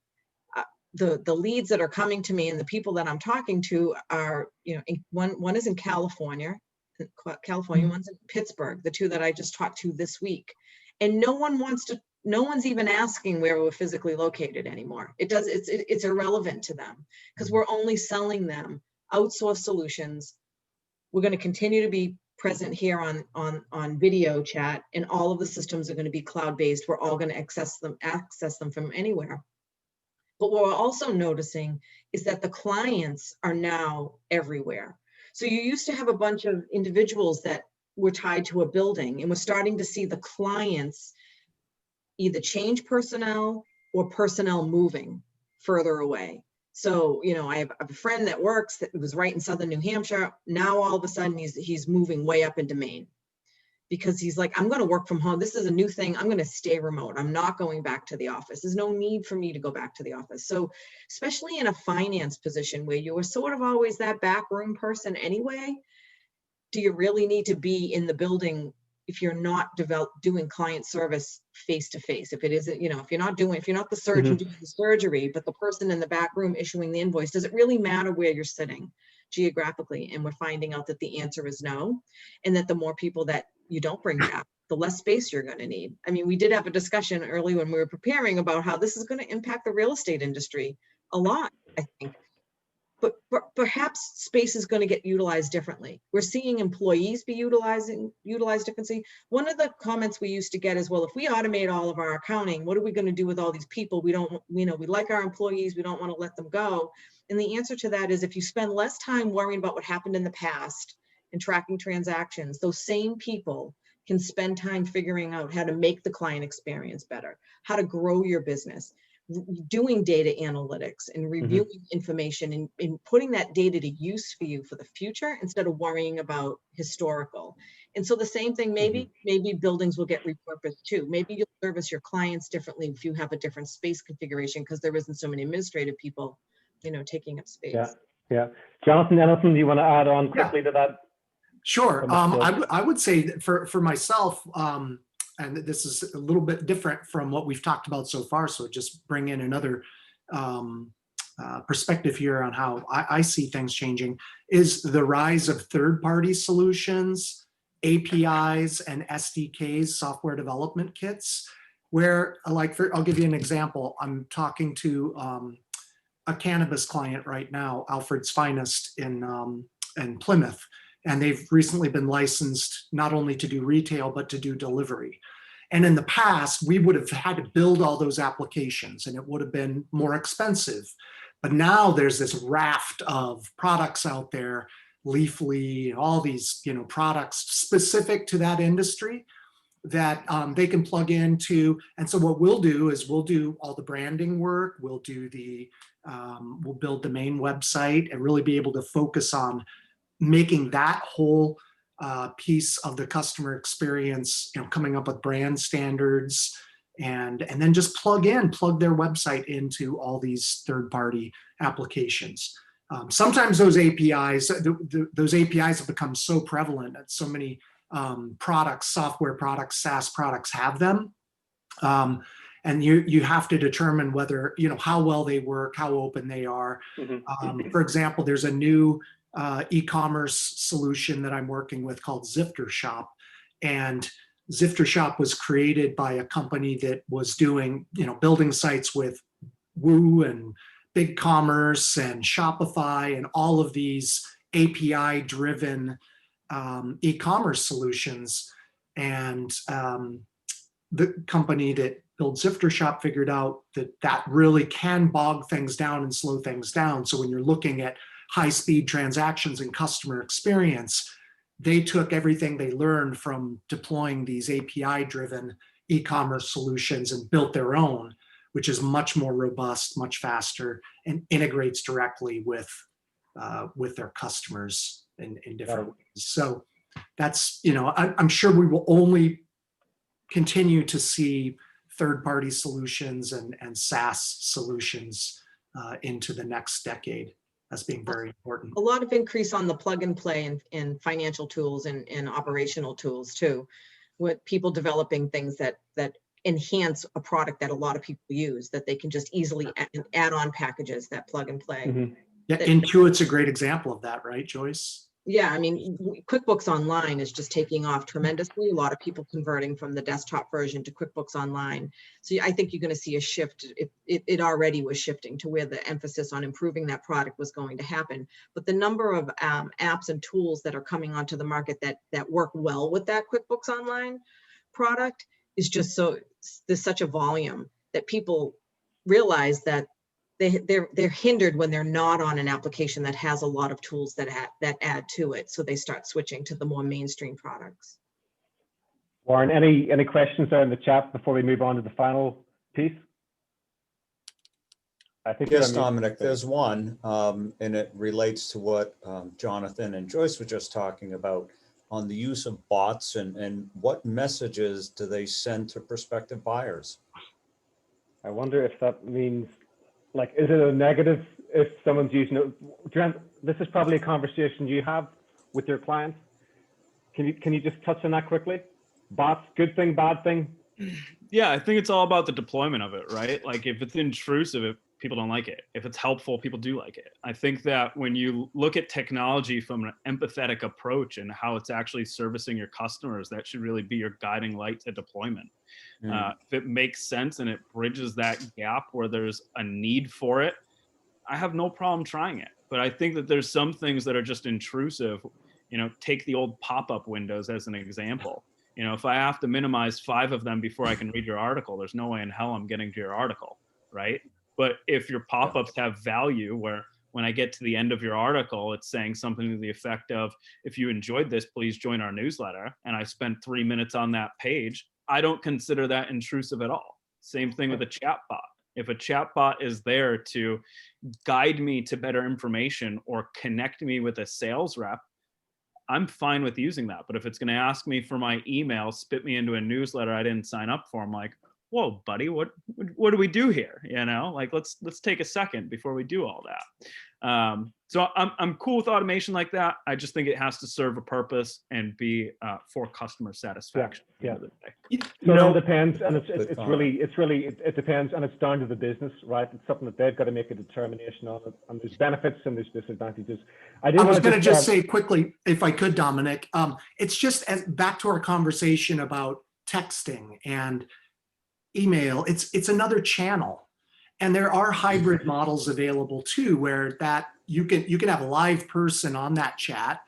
Speaker 5: the leads that are coming to me and the people that I'm talking to are, one is in California, one's in Pittsburgh, the two that I just talked to this week. And no one's even asking where we're physically located anymore. It's irrelevant to them because we're only selling them outsourced solutions. We're going to continue to be present here on video chat, and all of the systems are going to be cloud-based. We're all going to access them from anywhere. But what we're also noticing is that the clients are now everywhere. So you used to have a bunch of individuals that were tied to a building, and we're starting to see the clients either change personnel or personnel moving further away. So, I have a friend that was right in Southern New Hampshire. Now, all of a sudden, he's moving way up into Maine because he's like, I'm going to work from home. This is a new thing. I'm going to stay remote. I'm not going back to the office. There's no need for me to go back to the office. So especially in a finance position where you were sort of always that backroom person anyway, do you really need to be in the building if you're not doing client service face to face? If it isn't, if you're not the surgeon doing the surgery, but the person in the back room issuing the invoice, does it really matter where you're sitting geographically? And we're finding out that the answer is no, and that the more people that you don't bring back, the less space you're going to need. I mean, we did have a discussion early when we were preparing about how this is going to impact the real estate industry a lot, I think. But perhaps space is going to get utilized differently. We're seeing employees be utilized differently. One of the comments we used to get is, well, if we automate all of our accounting, what are we going to do with all these people? We don't, we like our employees. We don't want to let them go. And the answer to that is, if you spend less time worrying about what happened in the past and tracking transactions, those same people can spend time figuring out how to make the client experience better, how to grow your business, doing data analytics and reviewing information and putting that data to use for you for the future instead of worrying about historical. And so the same thing, maybe buildings will get repurposed too. Maybe you'll service your clients differently if you have a different space configuration because there isn't so many administrative people, taking up space.
Speaker 2: Yeah. Jonathan, Adelson, do you want to add on quickly to that?
Speaker 3: Sure. I would say that for myself, and this is a little bit different from what we've talked about so far, so just bring in another perspective here on how I see things changing, is the rise of third-party solutions, APIs, and SDKs, software development kits, where, I'll give you an example. I'm talking to a cannabis client right now, Alfred's Finest in Plymouth. And they've recently been licensed not only to do retail, but to do delivery. And in the past, we would have had to build all those applications and it would have been more expensive. But now there's this raft of products out there, Leafly, all these products specific to that industry that they can plug into. And so what we'll do is we'll do all the branding work, we'll do we'll build the main website and really be able to focus on making that whole piece of the customer experience, coming up with brand standards, and then just plug their website into all these third-party applications. Sometimes those APIs, those APIs have become so prevalent that so many products, software products, SaaS products have them. And you have to determine whether, how well they work, how open they are. For example, there's a new e-commerce solution that I'm working with called Zifter Shop. And Zifter Shop was created by a company that was doing, building sites with Woo and BigCommerce and Shopify and all of these API-driven e-commerce solutions. And the company that built Zifter Shop figured out that really can bog things down and slow things down. So when you're looking at high-speed transactions and customer experience, they took everything they learned from deploying these API-driven e-commerce solutions and built their own, which is much more robust, much faster, and integrates directly with their customers in different ways. So that's, I'm sure we will only continue to see third-party solutions and SaaS solutions into the next decade as being very important.
Speaker 5: A lot of increase on the plug and play in financial tools and operational tools too, with people developing things that enhance a product that a lot of people use, that they can just easily add on packages that plug and play.
Speaker 2: Mhm.
Speaker 3: Yeah, Intuit's a great example of that, right, Joyce?
Speaker 5: Yeah, I mean, QuickBooks Online is just taking off tremendously. A lot of people converting from the desktop version to QuickBooks Online. So I think you're going to see a shift. It already was shifting to where the emphasis on improving that product was going to happen. But the number of apps and tools that are coming onto the market that work well with that QuickBooks Online product is just there's such a volume that people realize that they're hindered when they're not on an application that has a lot of tools that add to it. So they start switching to the more mainstream products.
Speaker 2: Warren, any questions there in the chat before we move on to the final piece? I think
Speaker 1: Yes, Dominic, there's one, and it relates to what Jonathan and Joyce were just talking about on the use of bots and what messages do they send to prospective buyers?
Speaker 2: I wonder if that means, like, is it a negative if someone's using it? Trent, this is probably a conversation you have with your clients. Can you just touch on that quickly? Bots, good thing, bad thing?
Speaker 4: Yeah, I think it's all about the deployment of it, right? Like if it's intrusive, people don't like it. If it's helpful, people do like it. I think that when you look at technology from an empathetic approach and how it's actually servicing your customers, that should really be your guiding light to deployment. If it makes sense and it bridges that gap where there's a need for it, I have no problem trying it. But I think that there's some things that are just intrusive. You know, take the old pop-up windows as an example. You know, if I have to minimize 5 of them before I can read your article, there's no way in hell I'm getting to your article, right? But if your pop-ups have value where when I get to the end of your article, it's saying something to the effect of, if you enjoyed this, please join our newsletter. And I spent 3 minutes on that page. I don't consider that intrusive at all. Same thing with a chat bot. If a chat bot is there to guide me to better information or connect me with a sales rep, I'm fine with using that. But if it's going to ask me for my email, spit me into a newsletter I didn't sign up for, I'm like, whoa, buddy, what do we do here? You know, like let's take a second before we do all that. So I'm cool with automation like that. I just think it has to serve a purpose and be for customer satisfaction.
Speaker 2: Yeah.
Speaker 3: You
Speaker 2: So
Speaker 3: know,
Speaker 2: it all depends, and it depends, and it's down to the business, right? It's something that they've got to make a determination on it, and there's benefits and there's disadvantages.
Speaker 3: I was going to just say quickly, if I could, Dominic, it's just back to our conversation about texting and email. It's another channel, and there are hybrid models available too, where that you can have a live person on that chat,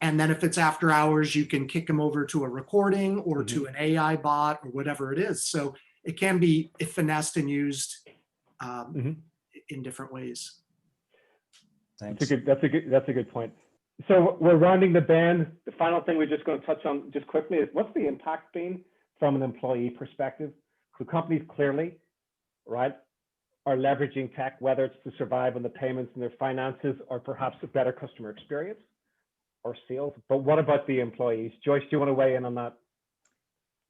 Speaker 3: and then if it's after hours, you can kick them over to a recording or to an AI bot or whatever it is. So it can be finessed and used in different ways.
Speaker 1: Thanks.
Speaker 2: That's a good point. So we're rounding the bend. The final thing we're just going to touch on just quickly is, what's the impact been from an employee perspective? So companies clearly, right, are leveraging tech, whether it's to survive on the payments and their finances, or perhaps a better customer experience or sales. But what about the employees? Joyce, do you want to weigh in on that?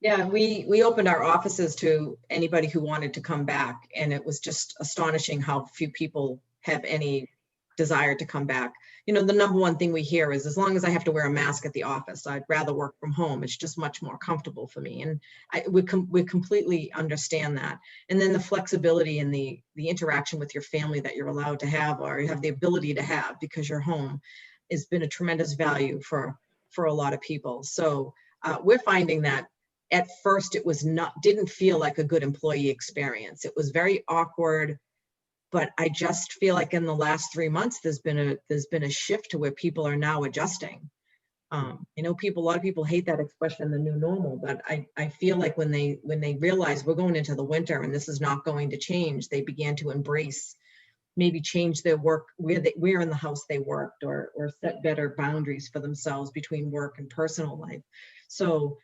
Speaker 5: Yeah, we opened our offices to anybody who wanted to come back, and it was just astonishing how few people have any desire to come back. You know, the number one thing we hear is, as long as I have to wear a mask at the office, I'd rather work from home. It's just much more comfortable for me. And we completely understand that. And then the flexibility and the interaction with your family that you're allowed to have, or you have the ability to have because you're home, has been a tremendous value for a lot of people. So we're finding that at first it didn't feel like a good employee experience. It was very awkward. But I just feel like in the last 3 months, there's been a shift to where people are now adjusting. You know, a lot of people hate that expression, the new normal, but I feel like when they realize we're going into the winter and this is not going to change, they began to embrace, maybe change their work, where in the house they worked, or set better boundaries for themselves between work and personal life. So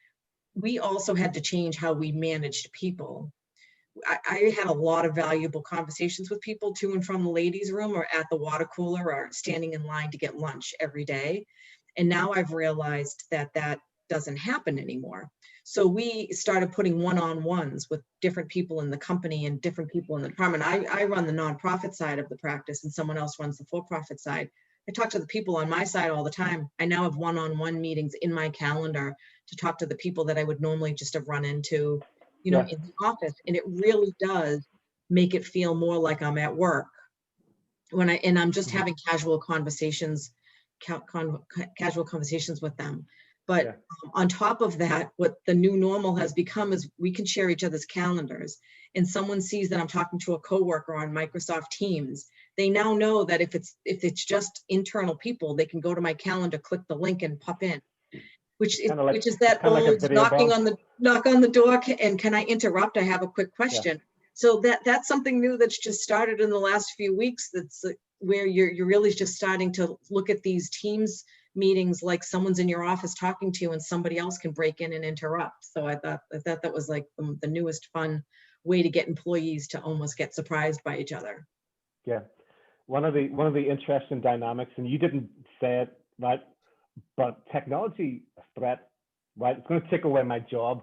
Speaker 5: we also had to change how we managed people. I had a lot of valuable conversations with people to and from the ladies' room, or at the water cooler, or standing in line to get lunch every day. And now I've realized that doesn't happen anymore. So we started putting one-on-ones with different people in the company and different people in the department. I run the nonprofit side of the practice and someone else runs the for-profit side. I talk to the people on my side all the time. I now have one-on-one meetings in my calendar to talk to the people that I would normally just have run into, you know, in the office. And it really does make it feel more like I'm at work when I'm just having casual conversations with them. But on top of that, what the new normal has become is we can share each other's calendars, and someone sees that I'm talking to a coworker on Microsoft Teams. They now know that if it's just internal people, they can go to my calendar, click the link, and pop in. Which is that old knock on the door, and can I interrupt? I have a quick question. So that's something new that's just started in the last few weeks. That's where you're really just starting to look at these Teams meetings like someone's in your office talking to you and somebody else can break in and interrupt. So I thought that was like the newest fun way to get employees to almost get surprised by each other.
Speaker 2: Yeah, one of the interesting dynamics, and you didn't say it, right? But technology threat, right? It's going to take away my job,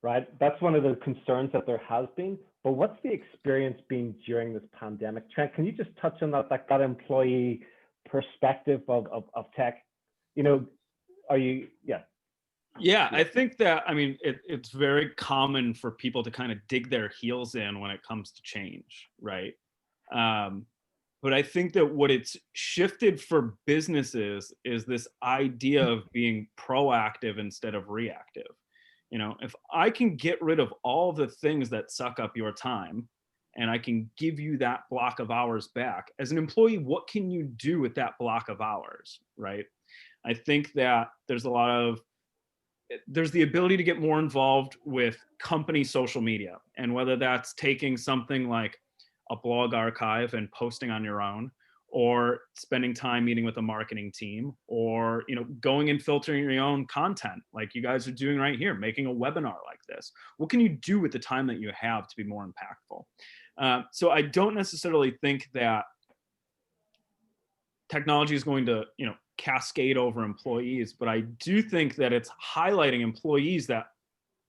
Speaker 2: right? That's one of the concerns that there has been. But what's the experience been during this pandemic? Trent, can you just touch on that employee perspective of tech? You know, are you,
Speaker 4: Yeah, I think that, I mean, it's very common for people to kind of dig their heels in when it comes to change, right? But I think that what it's shifted for businesses is this idea of being proactive instead of reactive. You know, if I can get rid of all the things that suck up your time and I can give you that block of hours back, as an employee, what can you do with that block of hours, right? I think that there's the ability to get more involved with company social media, and whether that's taking something like a blog archive and posting on your own, or spending time meeting with a marketing team, or, you know, going and filtering your own content like you guys are doing right here, making a webinar like this. What can you do with the time that you have to be more impactful? So I don't necessarily think that technology is going to, you know, cascade over employees, but I do think that it's highlighting employees that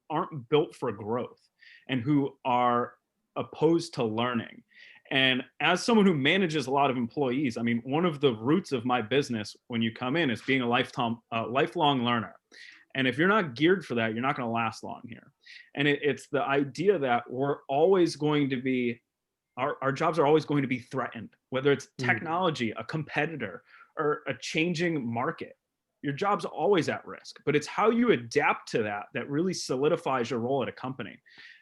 Speaker 4: aren't built for growth and who are opposed to learning. And as someone who manages a lot of employees, I mean, one of the roots of my business when you come in is being a lifelong learner. And if you're not geared for that, you're not going to last long here. And it's the idea that we're always going to be, our jobs are always going to be threatened, whether it's technology, a competitor, or a changing market. Your job's always at risk, but it's how you adapt to that that really solidifies your role at a company.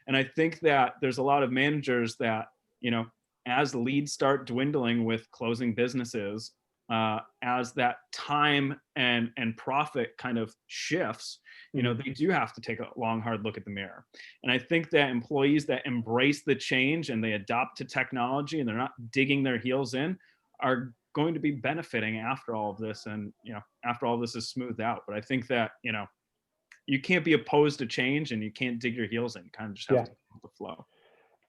Speaker 4: And I think that there's a lot of managers that, you know, as leads start dwindling with closing businesses, as that time and profit kind of shifts, you know, they do have to take a long, hard look at the mirror. And I think that employees that embrace the change and they adopt to technology and they're not digging their heels in are going to be benefiting after all of this, and, you know, after all this is smoothed out. But I think that, you know, you can't be opposed to change and you can't dig your heels in. You kind of just have to go with the flow.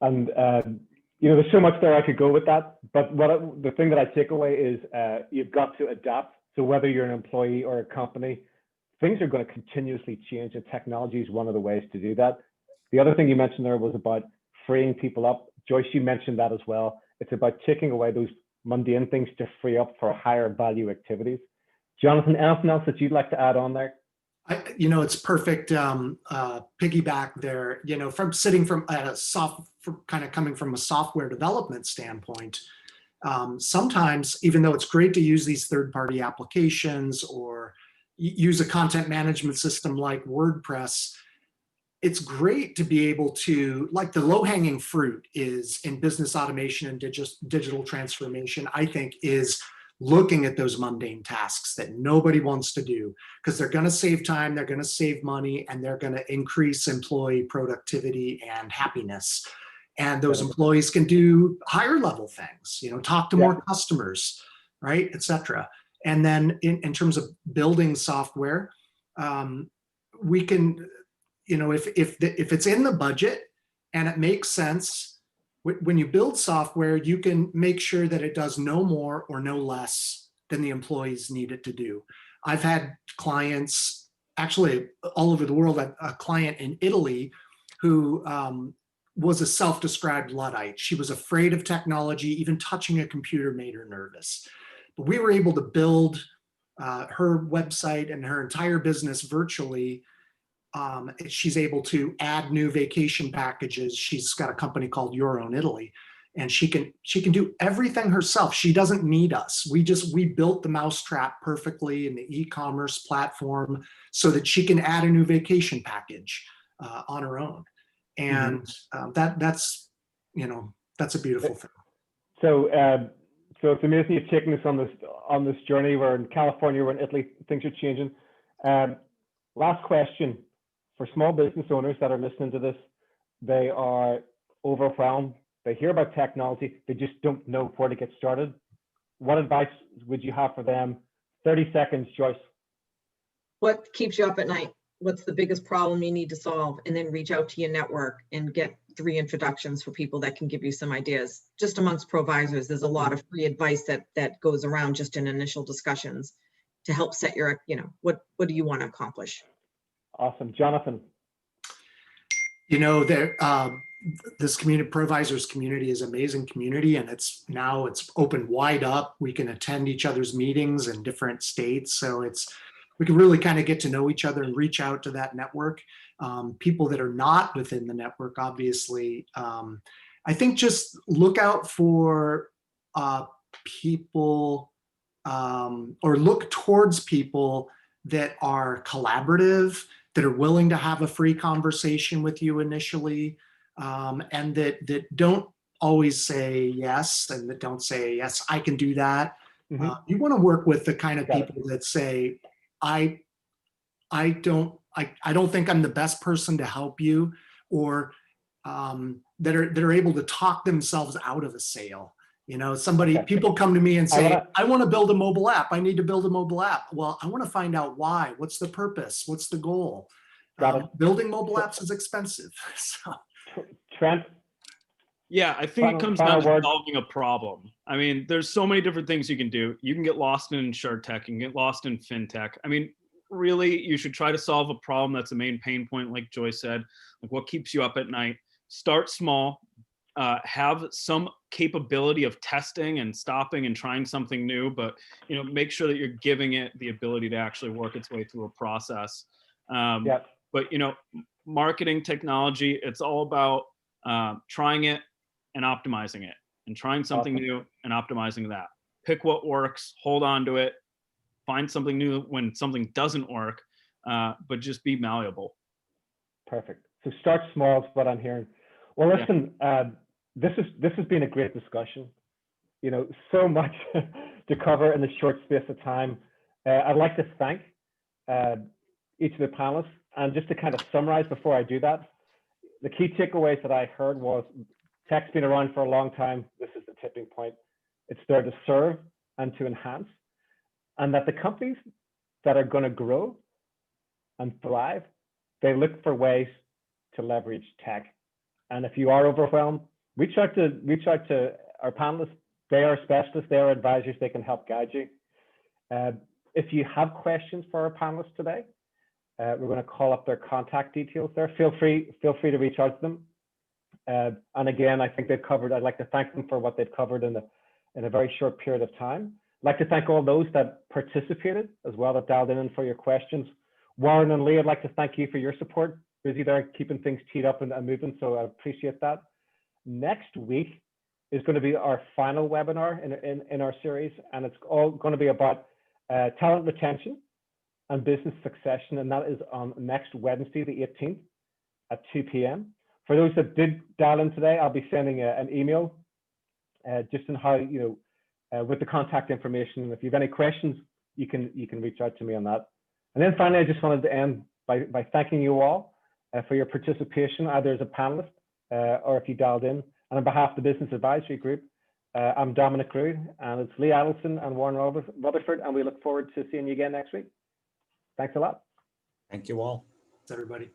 Speaker 2: And you know, there's so much there I could go with that, but the thing that I take away is you've got to adapt. So whether you're an employee or a company, things are going to continuously change, and technology is one of the ways to do that. The other thing you mentioned there was about freeing people up. Joyce, you mentioned that as well. It's about taking away those mundane things to free up for higher value activities. Jonathan, anything else that you'd like to add on there?
Speaker 3: You know, it's perfect piggyback there, you know, from coming from a software development standpoint. Sometimes, even though it's great to use these third-party applications or use a content management system like WordPress, it's great to be able to, like, the low-hanging fruit is in business automation and digital transformation, I think, is looking at those mundane tasks that nobody wants to do, because they're going to save time, they're going to save money, and they're going to increase employee productivity and happiness. And those employees can do higher level things, you know, talk to more customers, right, et cetera. And then in terms of building software, we can, you know, if it's in the budget and it makes sense, when you build software, you can make sure that it does no more or no less than the employees need it to do. I've had clients actually all over the world, a client in Italy who was a self-described Luddite. She was afraid of technology. Even touching a computer made her nervous. But we were able to build her website and her entire business virtually. She's able to add new vacation packages. She's got a company called Your Own Italy, and she can do everything herself. She doesn't need us. We built the mousetrap perfectly in the e-commerce platform so that she can add a new vacation package on her own. And that's a beautiful thing.
Speaker 2: So it's amazing you've taken us on this journey. We're in California, we're in Italy, things are changing. Last question for small business owners that are listening to this. They are overwhelmed. They hear about technology. They just don't know where to get started. What advice would you have for them? 30 seconds, Joyce.
Speaker 5: What keeps you up at night? What's the biggest problem you need to solve? And then reach out to your network and get 3 introductions for people that can give you some ideas. Just amongst provisors, there's a lot of free advice that goes around just in initial discussions to help set your, what do you want to accomplish?
Speaker 2: Awesome. Jonathan.
Speaker 3: This community, provisors community, is an amazing community, and it's open wide up. We can attend each other's meetings in different states, so we can really kind of get to know each other and reach out to that network. People that are not within the network, obviously, I think just look out for people or look towards people that are collaborative, that are willing to have a free conversation with you initially, and that don't always say yes, and that don't say, yes, I can do that. You want to work with the kind of people that say, I don't think I'm the best person to help you, or that are able to talk themselves out of a sale. People come to me and say, I want to build a mobile app. I need to build a mobile app. Well, I want to find out why. What's the purpose? What's the goal? Building mobile apps is expensive. So.
Speaker 2: Trent?
Speaker 4: Yeah, I think it comes down to solving a problem. I mean, there's so many different things you can do. You can get lost in insurtech, you can get lost in fintech. I mean, really, you should try to solve a problem that's a main pain point, like Joyce said, like what keeps you up at night. Start small, have some capability of testing and stopping and trying something new, but make sure that you're giving it the ability to actually work its way through a process. But marketing technology, it's all about trying it and optimizing it, and trying something new and optimizing that. Pick what works, hold on to it, find something new when something doesn't work, but just be malleable.
Speaker 2: Perfect. So start small is what I'm hearing. Well, listen, this has been a great discussion. So much to cover in the short space of time. I'd like to thank each of the panelists, and just to kind of summarize before I do that, the key takeaways that I heard was tech's been around for a long time. This is the tipping point. It's there to serve and to enhance, and that the companies that are going to grow and thrive, they look for ways to leverage tech. And if you are overwhelmed, reach out to our panelists. They are specialists, they are advisors, they can help guide you. If you have questions for our panelists today, we're going to call up their contact details there. Feel free to reach out to them. And again, I think they've covered, I'd like to thank them for what they've covered in a very short period of time. I'd like to thank all those that participated as well, that dialed in for your questions. Warren and Lee, I'd like to thank you for your support. Busy there, keeping things teed up and moving, so I appreciate that. Next week is going to be our final webinar in our series, and it's all going to be about talent retention and business succession, and that is on next Wednesday, the 18th at 2 p.m. For those that did dial in today, I'll be sending an email just on how, with the contact information. If you have any questions, you can reach out to me on that. And then finally, I just wanted to end by thanking you all for your participation, either as a panelist or if you dialed in. And on behalf of the Business Advisory Group, I'm Dominic Grew, and it's Lee Adelson and Warren Rutherford, and we look forward to seeing you again next week. Thanks a lot.
Speaker 1: Thank you all.
Speaker 3: Thanks, everybody.